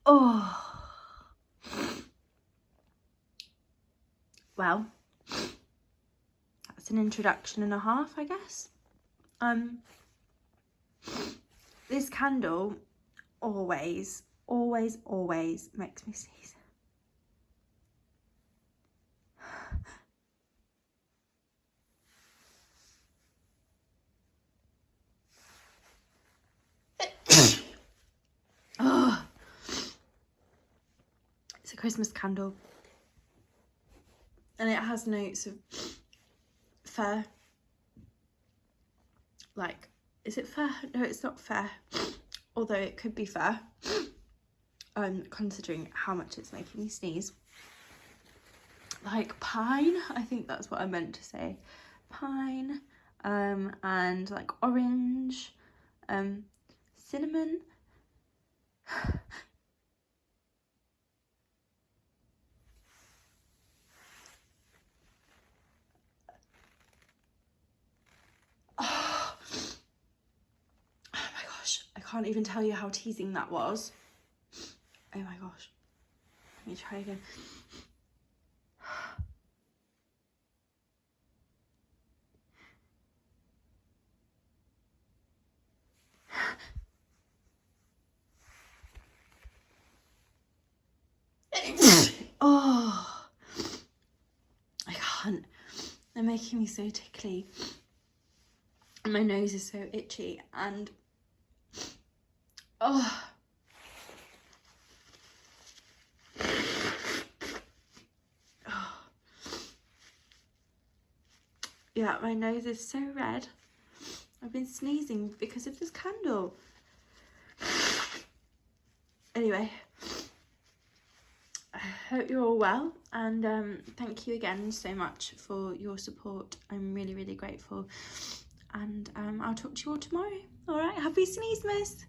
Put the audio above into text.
Oh. Well, that's an introduction and a half, I guess. This candle always makes me sneeze. Oh, it's a Christmas candle, and it has notes of fir. Like, is it fir? No, it's not fir, although it could be fir. Considering how much it's making me sneeze. Like pine, I think that's what I meant to say. Pine, and like orange, cinnamon. Oh my gosh, I can't even tell you how teasing that was. Oh my gosh. Let me try again. Oh, I can't. They're making me so tickly. And my nose is so itchy, and oh. Yeah, my nose is so red. I've been sneezing because of this candle. Anyway, I hope you're all well, and thank you again so much for your support. I'm really, really grateful, and I'll talk to you all tomorrow. All right, happy Sneezemas.